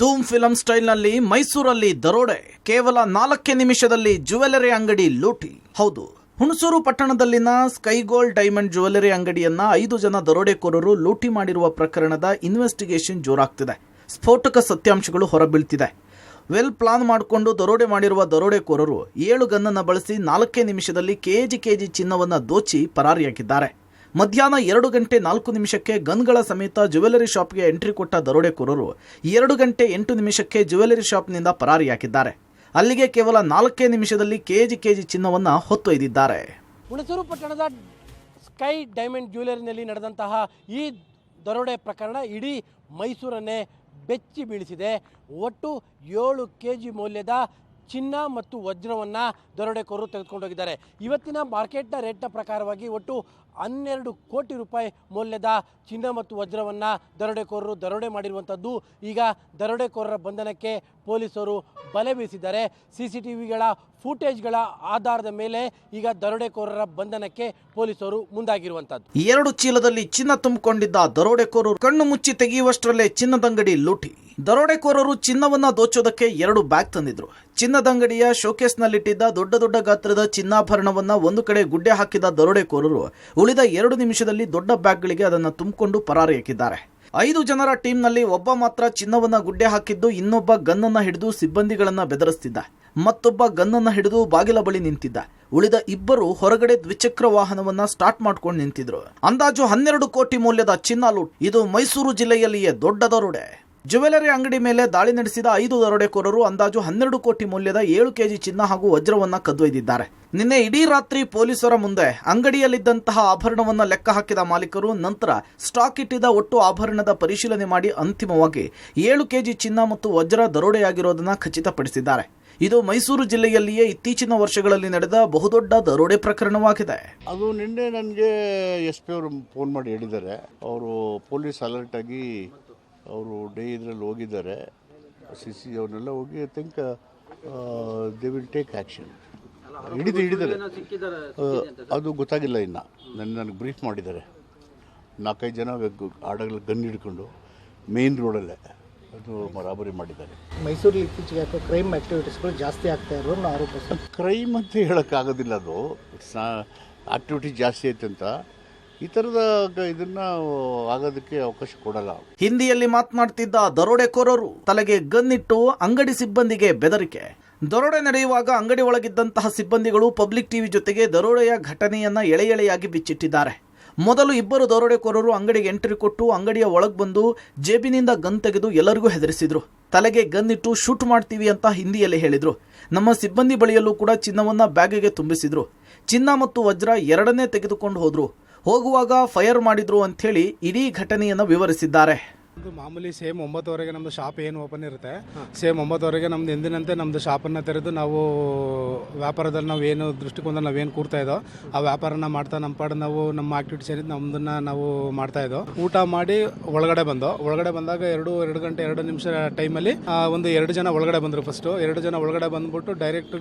ಧೂಮ್ film ಸ್ಟೈಲ್ನಲ್ಲಿ ಮೈಸೂರಲ್ಲಿ ದರೋಡೆ. ಕೇವಲ 4 ನಿಮಿಷದಲ್ಲಿ ಜ್ಯುವೆಲರಿ ಅಂಗಡಿ ಲೂಟಿ. ಹೌದು, ಹುಣಸೂರು ಪಟ್ಟಣದಲ್ಲಿನ ಸ್ಕೈಗೋಲ್ಡ್ ಡೈಮಂಡ್ ಜ್ಯುವೆಲರಿ ಅಂಗಡಿಯನ್ನ 5 ಜನ ದರೋಡೆಕೋರರು ಲೂಟಿ ಮಾಡಿರುವ ಪ್ರಕರಣದ ಇನ್ವೆಸ್ಟಿಗೇಷನ್ ಜೋರಾಗ್ತಿದೆ. ಸ್ಫೋಟಕ ಸತ್ಯಾಂಶಗಳು ಹೊರಬೀಳ್ತಿದೆ. ವೆಲ್ ಪ್ಲಾನ್ ಮಾಡಿಕೊಂಡು ದರೋಡೆ ಮಾಡಿರುವ ದರೋಡೆಕೋರರು 7 ಗನ್ನನ್ನು ಬಳಸಿ 4 ನಿಮಿಷದಲ್ಲಿ ಕೆಜಿ ಚಿನ್ನವನ್ನು ದೋಚಿ ಪರಾರಿಯಾಗಿದ್ದಾರೆ. ಮಧ್ಯಾಹ್ನ 2 ಗಂಟೆ 4 ನಿಮಿಷಕ್ಕೆ ಗನ್ಗಳ ಸಮೇತ ಜ್ಯುವೆಲರಿ ಶಾಪ್ಗೆ ಎಂಟ್ರಿ ಕೊಟ್ಟ ದರೋಡೆಕೋರರು 2 ಗಂಟೆ 8 ನಿಮಿಷಕ್ಕೆ ಜ್ಯುವೆಲರಿ ಶಾಪ್ನಿಂದ ಪರಾರಿಯಾಗಿದ್ದಾರೆ. ಅಲ್ಲಿಗೆ ಕೇವಲ 4 ನಿಮಿಷದಲ್ಲಿ ಕೆಜಿ ಚಿನ್ನವನ್ನು ಹೊತ್ತೊಯ್ದಿದ್ದಾರೆ. ಹುಣಸೂರು ಪಟ್ಟಣದ ಸ್ಕೈ ಡೈಮಂಡ್ ಜ್ಯುವೆಲರಿನಲ್ಲಿ ನಡೆದಂತಹ ಈ ದರೋಡೆ ಪ್ರಕರಣ ಇಡೀ ಮೈಸೂರನ್ನೇ ಬೆಚ್ಚಿ ಬೀಳಿಸಿದೆ. ಒಟ್ಟು 7 ಕೆಜಿ ಮೌಲ್ಯದ ಚಿನ್ನ ಮತ್ತು ವಜ್ರವನ್ನು ದರೋಡೆಕೋರರು ತೆಗೆದುಕೊಂಡೋಗಿದ್ದಾರೆ. ಇವತ್ತಿನ ಮಾರ್ಕೆಟ್ನ ರೇಟ್ನ ಪ್ರಕಾರವಾಗಿ ಒಟ್ಟು 12 ಕೋಟಿ ರೂಪಾಯಿ ಮೌಲ್ಯದ ಚಿನ್ನ ಮತ್ತು ವಜ್ರವನ್ನು ದರೋಡೆಕೋರರು ದರೋಡೆ ಮಾಡಿರುವಂಥದ್ದು. ಈಗ ದರೋಡೆಕೋರರ ಬಂಧನಕ್ಕೆ ಪೊಲೀಸರು ಬಲೆ ಬೀಸಿದ್ದಾರೆ. CCTVಗಳ ಫೂಟೇಜ್ಗಳ ಆಧಾರದ ಮೇಲೆ ಈಗ ದರೋಡೆಕೋರರ ಬಂಧನಕ್ಕೆ ಪೊಲೀಸರು ಮುಂದಾಗಿರುವಂಥದ್ದು. 2 ಚೀಲದಲ್ಲಿ ಚಿನ್ನ ತುಂಬಿಕೊಂಡಿದ್ದ ದರೋಡೆಕೋರರು ಕಣ್ಣು ಮುಚ್ಚಿ ತೆಗೆಯುವಷ್ಟರಲ್ಲೇ ಚಿನ್ನದಂಗಡಿ ಲೂಟಿ. ದರೋಡೆಕೋರರು ಚಿನ್ನವನ್ನ ದೋಚೋದಕ್ಕೆ 2 ಬ್ಯಾಗ್ ತಂದಿದ್ರು. ಚಿನ್ನದಂಗಡಿಯ ಶೋಕೇಸ್ನಲ್ಲಿಟ್ಟಿದ್ದ ದೊಡ್ಡ ಗಾತ್ರದ ಚಿನ್ನಾಭರಣವನ್ನ ಒಂದು ಕಡೆ ಗುಡ್ಡೆ ಹಾಕಿದ ದರೋಡೆಕೋರರು ಉಳಿದ 2 ನಿಮಿಷದಲ್ಲಿ ದೊಡ್ಡ ಬ್ಯಾಗ್ಗಳಿಗೆ ಅದನ್ನು ತುಂಬಿಕೊಂಡು ಪರಾರಿಯಾಗಿದ್ದಾರೆ. 5 ಜನರ ಟೀಮ್ನಲ್ಲಿ ಒಬ್ಬ ಮಾತ್ರ ಚಿನ್ನವನ್ನ ಗುಡ್ಡೆ ಹಾಕಿದ್ದು, ಇನ್ನೊಬ್ಬ ಗನ್ನನ್ನ ಹಿಡಿದು ಸಿಬ್ಬಂದಿಗಳನ್ನ ಬೆದರಿಸ್ತಿದ್ದ. ಮತ್ತೊಬ್ಬ ಗನ್ನನ್ನ ಹಿಡಿದು ಬಾಗಿಲ ಬಳಿ ನಿಂತಿದ್ದ. ಉಳಿದ ಇಬ್ಬರು ಹೊರಗಡೆ ದ್ವಿಚಕ್ರ ವಾಹನವನ್ನ ಸ್ಟಾರ್ಟ್ ಮಾಡ್ಕೊಂಡು ನಿಂತಿದ್ರು. ಅಂದಾಜು 12 ಕೋಟಿ ಮೌಲ್ಯದ ಚಿನ್ನ ಲೂಟ್. ಇದು ಮೈಸೂರು ಜಿಲ್ಲೆಯಲ್ಲಿಯೇ ದೊಡ್ಡ ದರೋಡೆ. ಜ್ಯುವೆಲರಿ ಅಂಗಡಿ ಮೇಲೆ ದಾಳಿ ನಡೆಸಿದ 5 ದರೋಡೆಕೋರರು ಅಂದಾಜು 12 ಕೋಟಿ ಮೌಲ್ಯದ 7 ಕೆಜಿ ಚಿನ್ನ ಹಾಗೂ ವಜ್ರವನ್ನ ಕದ್ದೊಯ್ದಿದ್ದಾರೆ. ನಿನ್ನೆ ಇಡೀ ರಾತ್ರಿ ಪೊಲೀಸರ ಮುಂದೆ ಅಂಗಡಿಯಲ್ಲಿದ್ದಂತಹ ಆಭರಣವನ್ನ ಲೆಕ್ಕ ಹಾಕಿದ ಮಾಲೀಕರು ನಂತರ ಸ್ಟಾಕ್ ಇಟ್ಟಿದ್ದ ಒಟ್ಟು ಆಭರಣದ ಪರಿಶೀಲನೆ ಮಾಡಿ ಅಂತಿಮವಾಗಿ 7 ಕೆಜಿ ಚಿನ್ನ ಮತ್ತು ವಜ್ರ ದರೋಡೆಯಾಗಿರೋದನ್ನ ಖಚಿತಪಡಿಸಿದ್ದಾರೆ. ಇದು ಮೈಸೂರು ಜಿಲ್ಲೆಯಲ್ಲಿಯೇ ಇತ್ತೀಚಿನ ವರ್ಷಗಳಲ್ಲಿ ನಡೆದ ಬಹುದೊಡ್ಡ ದರೋಡೆ ಪ್ರಕರಣವಾಗಿದೆ. ಅದು ನಿನ್ನೆ ನನಗೆ SP ಅವರು ಫೋನ್ ಮಾಡಿ ಹೇಳಿದ್ದಾರೆ. ಅವರು ಪೊಲೀಸ್ ಅಲರ್ಟ್ ಆಗಿ ಅವರು ಇದರಲ್ಲಿ ಹೋಗಿದ್ದಾರೆ. CC ಅವನ್ನೆಲ್ಲ ಹೋಗಿ I think they will take action. ಹಿಡಿದರೆ ಅದು ಗೊತ್ತಾಗಿಲ್ಲ. ಇನ್ನು ನನಗೆ ಬ್ರೀಫ್ ಮಾಡಿದ್ದಾರೆ. 4-5 ಜನ ಆಡಗಳು ಗನ್ ಹಿಡ್ಕೊಂಡು ಮೇನ್ ರೋಡಲ್ಲೇ ಅದು ಬರಾಬರಿ ಮಾಡಿದ್ದಾರೆ. ಮೈಸೂರಲ್ಲಿ ಇತ್ತೀಚೆಗೆ ಯಾಕೋ ಕ್ರೈಮ್ ಆ್ಯಕ್ಟಿವಿಟೀಸ್ಗಳು ಜಾಸ್ತಿ ಆಗ್ತಾ ಇರೋ ಆರೋಪ. ಕ್ರೈಮ್ ಅಂತ ಹೇಳೋಕ್ಕಾಗೋದಿಲ್ಲ. ಅದು ಆಕ್ಟಿವಿಟಿ ಜಾಸ್ತಿ ಐತೆ ಅಂತ ಈ ಥರದ ಇದನ್ನ ಆಗೋದಕ್ಕೆ ಅವಕಾಶ ಕೊಡಲ್ಲ. ಹಿಂದಿಯಲ್ಲಿ ಮಾತನಾಡ್ತಿದ್ದ ದರೋಡೆಕೋರರು ತಲೆಗೆ ಗನ್ನಿಟ್ಟು ಅಂಗಡಿ ಸಿಬ್ಬಂದಿಗೆ ಬೆದರಿಕೆ. ದರೋಡೆ ನಡೆಯುವಾಗ ಅಂಗಡಿ ಒಳಗಿದ್ದಂತಹ ಸಿಬ್ಬಂದಿಗಳು ಪಬ್ಲಿಕ್ ಟಿವಿ ಜೊತೆಗೆ ದರೋಡೆಯ ಘಟನೆಯನ್ನ ಎಳೆಯಾಗಿ ಬಿಚ್ಚಿಟ್ಟಿದ್ದಾರೆ. ಮೊದಲು 2 ದರೋಡೆಕೋರರು ಅಂಗಡಿಗೆ ಎಂಟ್ರಿ ಕೊಟ್ಟು ಅಂಗಡಿಯ ಒಳಗೆ ಬಂದು ಜೇಬಿನಿಂದ ಗನ್ ತೆಗೆದು ಎಲ್ಲರಿಗೂ ಹೆದರಿಸಿದ್ರು. ತಲೆಗೆ ಗನ್ನಿಟ್ಟು ಶೂಟ್ ಮಾಡ್ತೀವಿ ಅಂತ ಹಿಂದಿಯಲ್ಲಿ ಹೇಳಿದ್ರು. ನಮ್ಮ ಸಿಬ್ಬಂದಿ ಬಳಿಯಲ್ಲೂ ಕೂಡ ಚಿನ್ನವನ್ನ ಬ್ಯಾಗಿಗೆ ತುಂಬಿಸಿದ್ರು. ಚಿನ್ನ ಮತ್ತು ವಜ್ರ 2ನೇ ತೆಗೆದುಕೊಂಡು ಹೋದ್ರು. ಹೋಗುವಾಗ ಫೈರ್ ಮಾಡಿದ್ರು ಅಂತ ಹೇಳಿ ಇಡೀ ಘಟನೆಯನ್ನು ವಿವರಿಸಿದ್ದಾರೆ. ಮಾಮೂಲಿ ಸೇಮ್ 9ವರೆಗೆ ನಮ್ಮದು ಶಾಪ್ ಏನು ಓಪನ್ ಇರುತ್ತೆ, ಸೇಮ್ 9ವರೆಗೆ ನಮ್ದು ಎಂದಿನಂತೆ ನಮ್ಮದು ಶಾಪನ್ನು ತೆರೆದು ನಾವು ವ್ಯಾಪಾರದಲ್ಲಿ ನಾವೇನು ದೃಷ್ಟಿಕೋನ ನಾವೇನು ಕೂರ್ತಾ ಇದ್ದೋ ಆ ವ್ಯಾಪಾರನ ಮಾಡ್ತಾ ನಮ್ಮ ಪಾಡು ನಾವು ನಮ್ಮ ಆಕ್ಟಿವಿಟೀಸ್ ಏನಿದ್ದು ನಮ್ಮದನ್ನು ನಾವು ಮಾಡ್ತಾ ಇದ್ದೋ. ಊಟ ಮಾಡಿ ಒಳಗಡೆ ಬಂದಾಗ 2 ಗಂಟೆ 2 ನಿಮಿಷ ಟೈಮಲ್ಲಿ ಒಂದು 2 ಜನ ಒಳಗಡೆ ಬಂದರು. ಫಸ್ಟು 2 ಜನ ಒಳಗಡೆ ಬಂದ್ಬಿಟ್ಟು ಡೈರೆಕ್ಟ್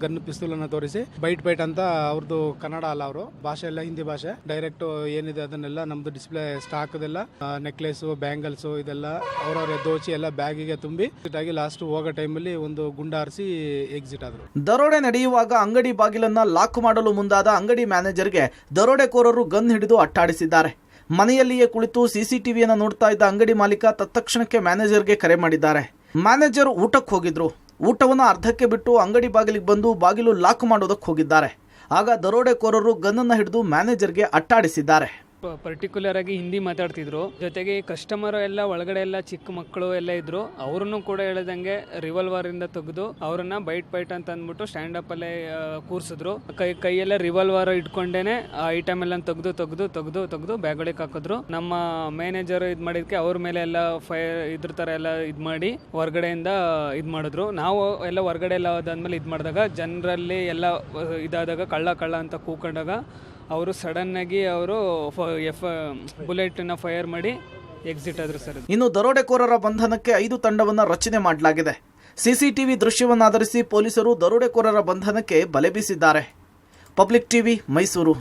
ಗನ್ ಪಿಸ್ತೂಲನ್ನು ತೋರಿಸಿ ಬೈಟ್ ಅಂತ ಅವ್ರದ್ದು ಕನ್ನಡ ಅಲ್ಲ, ಅವರು ಭಾಷೆ ಎಲ್ಲ ಹಿಂದಿ ಭಾಷೆ. ಡೈರೆಕ್ಟ್ ಏನಿದೆ ಅದನ್ನೆಲ್ಲ ನಮ್ದು ಡಿಸ್ಪ್ಲೇ ಸ್ಟಾಕ್ ಅದೆಲ್ಲ ನೆಕ್ಲೆಸು ಬ್ಯಾಂಗಲ್ ಇದೆಲ್ಲ ಅವರವರೇ ದೋಚಿ ಎಲ್ಲ ಬ್ಯಾಗಿಗೆ ತುಂಬಿ ಲಾಸ್ಟ್ ಹೋಗೋ ಟೈಮಲ್ಲಿ ಒಂದು ಗುಂಡಾರಿಸಿ ಎಕ್ಸಿಟ್ ಆದ್ರು. ದರೋಡೆ ನಡೆಯುವಾಗ ಅಂಗಡಿ ಬಾಗಿಲನ್ನ ಲಾಕ್ ಮಾಡಲು ಮುಂದಾದ ಅಂಗಡಿ ಮ್ಯಾನೇಜರ್ಗೆ ದರೋಡೆಕೋರರು ಗನ್ ಹಿಡಿದು ಅಟ್ಟಾಡಿಸಿದ್ದಾರೆ. ಮನೆಯಲ್ಲಿಯೇ ಕುಳಿತು CCTVಯನ್ನು ನೋಡ್ತಾ ಇದ್ದ ಅಂಗಡಿ ಮಾಲೀಕ ತತ್ಕ್ಷಣಕ್ಕೆ ಮ್ಯಾನೇಜರ್ಗೆ ಕರೆ ಮಾಡಿದ್ದಾರೆ. ಮ್ಯಾನೇಜರ್ ಊಟಕ್ಕೆ ಹೋಗಿದ್ರು. ಊಟವನ್ನು ಅರ್ಧಕ್ಕೆ ಬಿಟ್ಟು ಅಂಗಡಿ ಬಾಗಿಲಿಗೆ ಬಂದು ಬಾಗಿಲು ಲಾಕ್ ಮಾಡೋದಕ್ಕೆ ಹೋಗಿದ್ದಾರೆ. ಆಗ ದರೋಡೆಕೋರರು ಗನ್ನನ್ನು ಹಿಡಿದು ಮ್ಯಾನೇಜರ್ಗೆ ಅಟ್ಟಾಡಿಸಿದ್ದಾರೆ. ಪರ್ಟಿಕ್ಯುಲರ್ ಆಗಿ ಹಿಂದಿ ಮಾತಾಡ್ತಿದ್ರು. ಜೊತೆಗೆ ಕಸ್ಟಮರ್ ಎಲ್ಲ ಒಳಗಡೆ ಎಲ್ಲ ಚಿಕ್ಕ ಮಕ್ಕಳು ಎಲ್ಲ ಇದ್ರು. ಅವ್ರನ್ನು ಕೂಡ ಹೇಳ್ದಂಗೆ ರಿವಾಲ್ವರ್ ಇಂದ ತೆಗೆದು ಅವ್ರನ್ನ ಬೈಟ್ ಅಂತ ಅಂದ್ಬಿಟ್ಟು ಸ್ಟ್ಯಾಂಡ್ ಅಪ್ ಅಲ್ಲೇ ಕೂರ್ಸಿದ್ರು. ಕೈಯೆಲ್ಲ ರಿವಾಲ್ವರ್ ಇಟ್ಕೊಂಡೇನೆ ಐಟಮ್ ಎಲ್ಲ ತೆಗೆದು ಬ್ಯಾಗ್ ಹಾಕಿದ್ರು. ನಮ್ಮ ಮ್ಯಾನೇಜರ್ ಇದ್ ಮಾಡಿದ್ಕೆ ಅವ್ರ ಮೇಲೆ ಎಲ್ಲ ಫೈರ್ ಇದ್ರ ತರ ಎಲ್ಲ ಇದ್ ಮಾಡಿ ಹೊರಗಡೆಯಿಂದ ಇದ್ ಮಾಡಿದ್ರು. ನಾವು ಎಲ್ಲ ಹೊರಗಡೆ ಎಲ್ಲ ಅದಾದ್ಮೇಲೆ ಇದ್ ಮಾಡಿದಾಗ ಜನರಲ್ಲಿ ಎಲ್ಲ ಇದಾದಾಗ ಕಳ್ಳ ಅಂತ ಕೂಕೊಂಡಾಗ ಅವರು ಸಡನ್ ಆಗಿ ಅವರು ಬುಲೆಟ್ನ ಫೈರ್ ಮಾಡಿ ಎಕ್ಸಿಟ್ ಆದ್ರು ಸರ್. ಇನ್ನು ದರೋಡೆಕೋರರ ಬಂಧನಕ್ಕೆ 5 ತಂಡವನ್ನ ರಚನೆ ಮಾಡಲಾಗಿದೆ. CCTV ದೃಶ್ಯವನ್ನಾಧರಿಸಿ ಪೊಲೀಸರು ದರೋಡೆಕೋರರ ಬಂಧನಕ್ಕೆ ಬಲೆ ಬೀಸಿದ್ದಾರೆ. Public TV, Mysuru.